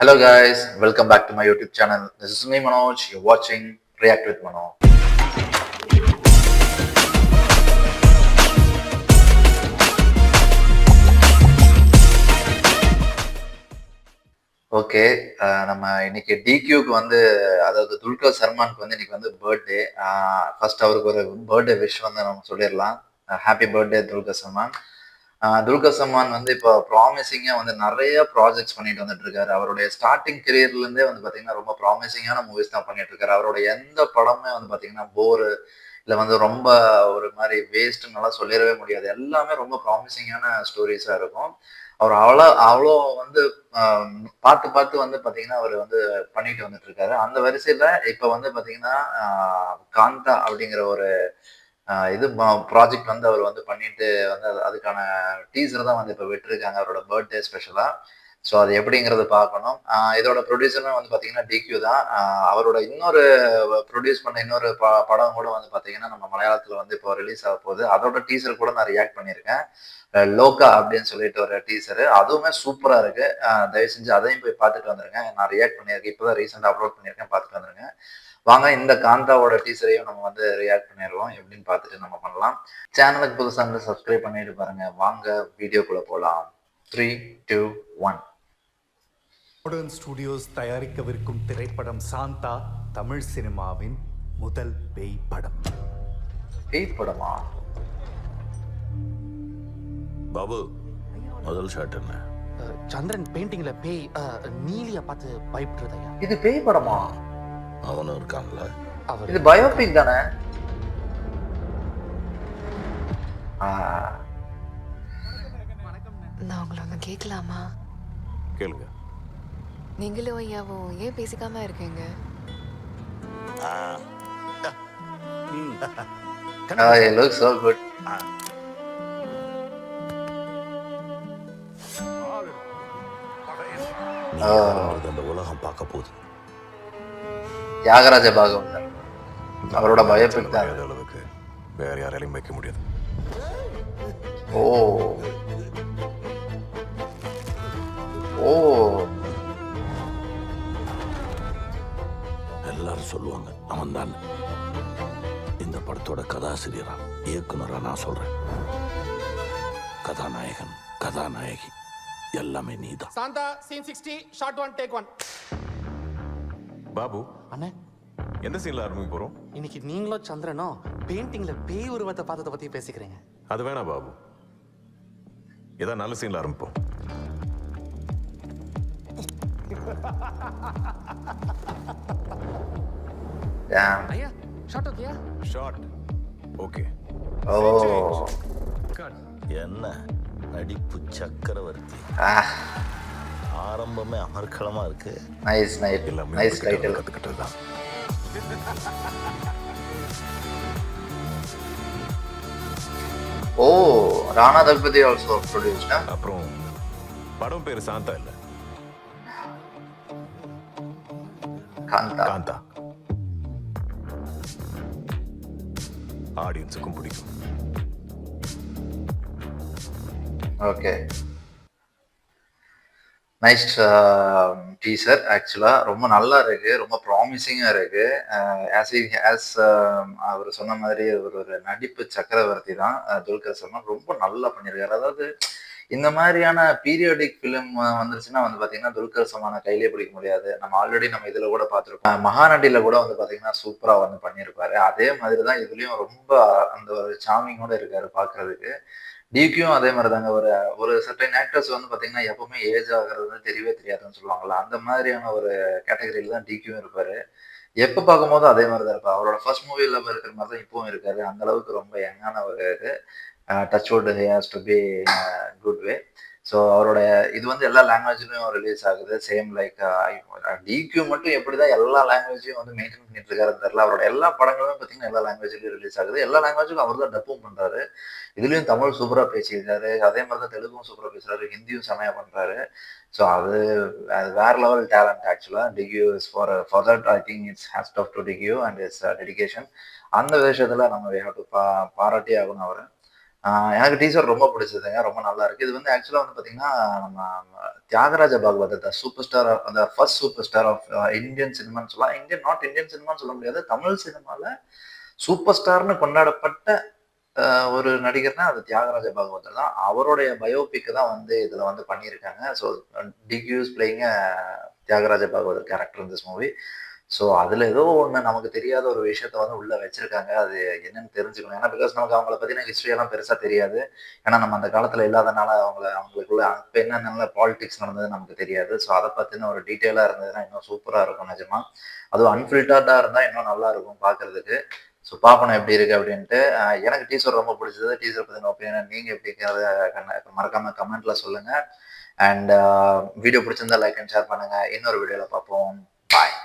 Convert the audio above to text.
Hello guys, welcome back to my YouTube channel. This is me Manoj. You're watching React with Manoj. Okay, நம்ம இன்னைக்கு டிக்யூக்கு வந்து அதாவது துல்கர் சல்மானுக்கு வந்து இன்னைக்கு வந்து பர்த்டே. ஃபர்ஸ்ட் அவருக்கு ஒரு பர்த்டே விஷ் வந்து நம்ம சொல்லிடலாம். Happy birthday Dulquer Salmaan. துல்கர் சல்மான் வந்து இப்போ ப்ராமிசிங்காக வந்து நிறைய ப்ராஜெக்ட்ஸ் பண்ணிட்டு வந்துட்டு இருக்காரு. அவருடைய ஸ்டார்டிங் கெரியர்லேருந்தே வந்து பார்த்தீங்கன்னா ரொம்ப ப்ராமிசிங்கான மூவிஸ் தான் பண்ணிட்டு இருக்காரு. அவருடைய எந்த படமே வந்து பார்த்தீங்கன்னா போரு இல்லை வந்து ரொம்ப ஒரு மாதிரி வேஸ்ட்டுன்னெல்லாம் சொல்லிடவே முடியாது. எல்லாமே ரொம்ப ப்ராமிசிங்கான ஸ்டோரிஸாக இருக்கும். அவர் அவ்வளோ வந்து பார்த்து பார்த்து வந்து பார்த்தீங்கன்னா அவர் வந்து பண்ணிட்டு வந்துட்டு இருக்காரு. அந்த வரிசையில் இப்போ வந்து பார்த்தீங்கன்னா காந்தா அப்படிங்கிற ஒரு இது ப்ராஜெக்ட் வந்து அவர் வந்து பண்ணிட்டு வந்து அதுக்கான டீசர் தான் வந்து இப்போ விட்டுருக்காங்க அவரோட பர்த்டே ஸ்பெஷலாக. ஸோ அது எப்படிங்கிறது பார்க்கணும். இதோட ப்ரொடியூசரும் வந்து பார்த்தீங்கன்னா டிக்யூ தான். அவரோட இன்னொரு ப்ரொடியூஸ் பண்ண இன்னொரு படம் கூட வந்து பார்த்தீங்கன்னா நம்ம மலையாளத்தில் வந்து இப்போ ரிலீஸ் ஆக போகுது. அதோட டீசர் கூட நான் ரியாக்ட் பண்ணியிருக்கேன். லோகா அப்படின்னு சொல்லிட்டு ஒரு டீசரு, அதுவுமே சூப்பராக இருக்கு. தயவு செஞ்சு அதையும் போய் பார்த்துட்டு வந்துருங்க. நான் ரியாக்ட் பண்ணியிருக்கேன், இப்போதான் ரீசெண்டாக அப்லோட் பண்ணியிருக்கேன், பார்த்துட்டு வந்துருங்க. வாங்க இந்த காந்தாவோட டீசரையும் நம்ம வந்து ரியாக்ட் பண்ணிடுவோம். எப்படின்னு பார்த்துட்டு நம்ம பண்ணலாம். சேனலுக்கு புதுசாக இருந்து சப்ஸ்கிரைப் பண்ணிட்டு பாருங்க. வாங்க வீடியோக்குள்ள போகலாம். 3, 2, 1. மாடர்ன் ஸ்டுடியோஸ் தயாரிக்கவிருக்கும் திரைப்படம் சாந்தா தமிழ் சினிமாவின் முதல் பேய் படம். பேய் படமா? பாபு, முதல் ஷாட் என்ன? சந்திரன் பெயிண்டிங்ல பேய் நீலிய பார்த்து பயப்படுறதையா? இது பேய் படமா? அவனும் இருக்கான்ல. இது பயோபிக் தானே? நான் உங்களை ஒன்று கேட்கலாமா? கேளுங்க. நீங்களும் ஐயாவும் ஏன் பேசிக்காம இருக்கீங்க? It looks so good. அந்த உலகம் பார்க்க போகுது. தியாகராஜ பாகம் அவரோட பயோபிக் தான். அளவுக்கு வேற யாராலையும் வைக்க முடியாது. ஓ ஓ எல்லாரும் சொல்லுவாங்க அவன் தான். இந்த படத்தோட கதாசிரியரா இயக்குனரா நான் சொல்றேன். கதாநாயகன் கதாநாயகி எல்லாமே நீதான். Shantha scene 60 shot 1 take 1. Babu, அண்ணே, எந்த சீன்ல ஆரம்பிக்க போறோம்? இன்னைக்கு நீங்களும் சந்திரனும் பெயிண்டிங்ல பேய் உருவத்தை பார்த்ததை பத்தி பேசிக்கிறீங்க. அது வேணாம் பாபு, ஏதாவது நல்ல சீன்ல ஆரம்பிப்போம். damn. ஐயா, ஷாட் ஓகேயா? Short okay. ஓ என்ன நடிப்பு சக்கரவர்த்தி. ஆரம்பமே அமர்க்களமா இருக்கு. நைஸ் எல்லாமே நைஸ் டைட்டில். கத்துக்கிட்டதுதான். ஓ, ராணா தளபதி ஆல்சோ ப்ரொடியூஸ்ட். அப்புறம் படம் பேரு சாந்தா இல்ல, காந்தா. காந்தா. ஆடியன்ஸுக்கும் பிடிக்கும். Okay, nice teaser. ஆக்சுவலாக ரொம்ப நல்லா இருக்கு, ரொம்ப ப்ராமிசிங்காக இருக்கு. ஆஸ் அவர் சொன்ன மாதிரி ஒரு நடிப்பு சக்கரவர்த்தி தான் துல்கர் சல்மான். ரொம்ப நல்லா பண்ணியிருக்காரு. அதாவது இந்த மாதிரியான பீரியாடிக் ஃபிலிம் வந்துருச்சுன்னா வந்து பார்த்தீங்கன்னா துல்கர் சல்மானை கையிலே பிடிக்க முடியாது. நம்ம ஆல்ரெடி நம்ம இதில் கூட பார்த்துருக்கோம். மகாநடியில் கூட வந்து பார்த்தீங்கன்னா சூப்பராக வந்து பண்ணியிருப்பாரு. அதே மாதிரி தான் இதுலேயும் ரொம்ப அந்த ஒரு சாமிங்கோட இருக்காரு பார்க்கறதுக்கு. டிக்யூவும் அதே மாதிரி தாங்க. ஒரு ஒரு சர்டைன் ஆக்டர்ஸ் வந்து பார்த்தீங்கன்னா எப்பவுமே ஏஜ் ஆகிறது வந்து தெரியவே தெரியாதுன்னு சொல்லுவாங்கல்ல, அந்த மாதிரியான ஒரு கேட்டகரியில் தான் டிக்யூவும் இருப்பாரு. எப்போ பார்க்கும்போது அதே மாதிரி தான் இருப்பார். அவரோட ஃபர்ஸ்ட் மூவியில் இருக்கிற மாதிரி தான் இப்பவும் இருக்காரு. அந்த அளவுக்கு ரொம்ப யங்கான ஒரு இது. Touchwood has to be good way. So அவரோட இது வந்து எல்லா லாங்குவேஜ்லையும் ரிலீஸ் ஆகுது. சேம் லைக் டிக்யூ மட்டும் எப்படி தான் எல்லா லாங்குவேஜையும் வந்து மெயின்டைன் பண்ணிட்டு இருக்காருன்னு தெரியல. அவரோட எல்லா படங்களுமே பார்த்தீங்கன்னா எல்லா லாங்குவேஜ்லையும் ரிலீஸ் ஆகுது. எல்லா லாங்குவேஜுக்கும் அவர் தான் டப்பும் பண்ணுறாரு. இதுலேயும் தமிழ் சூப்பராக பேசியிருக்காரு. அதே மாதிரி தான் தெலுங்கும் சூப்பராக பேசுறாரு. ஹிந்தியும் செமையாக பண்ணுறாரு. ஸோ அது அது வேற லெவல் டேலண்ட் ஆக்சுவலாக. DQ is for that I think it's hats off to DQ and it's dedication. அந்த விஷயத்தில் நம்ம வி ஹேவ் டு பாராட்டி ஆகணும் அவரை. எனக்கு டீசர் ரொம்ப பிடிச்சதுங்க. ரொம்ப நல்லா இருக்கு. இது வந்து ஆக்சுவலா வந்து பார்த்தீங்கன்னா, நம்ம Thyagaraja Bhagavathar the super star அந்த first super star of Indian சினிமான்னு சொல்லலாம். இந்தியன் சினிமான்னு சொல்ல முடியாது. தமிழ் சினிமால சூப்பர் ஸ்டார்ன்னு கொண்டாடப்பட்ட ஒரு நடிகர்னா அது தியாகராஜ பாகவதர் தான். அவருடைய பயோபிக் தான் வந்து இதுல வந்து பண்ணியிருக்காங்க. So DQ is playing Thyagaraja Bhagavathar character in this movie. So அதுல ஏதோ ஒண்ணு நமக்கு தெரியாத ஒரு விஷயத்த வந்து உள்ள வச்சிருக்காங்க. அது என்னன்னு தெரிஞ்சுக்கணும். ஏன்னா பிகாஸ் நமக்கு அவங்கள பத்தின ஹிஸ்ட்ரி எல்லாம் பெருசா தெரியாது. ஏன்னா நம்ம அந்த காலத்துல இல்லாதனால அவங்களுக்குள்ள அப்ப என்னென்ன பாலிடிக்ஸ் நடந்தது நமக்கு தெரியாது. ஸோ அதை பத்தின ஒரு டீட்டெயிலா இருந்ததுன்னா இன்னும் சூப்பரா இருக்கும் நிஜமா. அதுவும் அன்ஃபில்டர்டா இருந்தா இன்னும் நல்லா இருக்கும் பார்க்கிறதுக்கு. ஸோ பார்க்கணும் எப்படி இருக்கு அப்படின்ட்டு. எனக்கு டீசர் ரொம்ப பிடிச்சது. டீசர் பத்தின ஒப்பீனியன் நீங்க எப்படிங்கிறத மறக்காம கமெண்ட்ல சொல்லுங்க. அண்ட் வீடியோ பிடிச்சிருந்தா லைக் அண்ட் ஷேர் பண்ணுங்க. இன்னொரு வீடியோல பார்ப்போம். பாய்.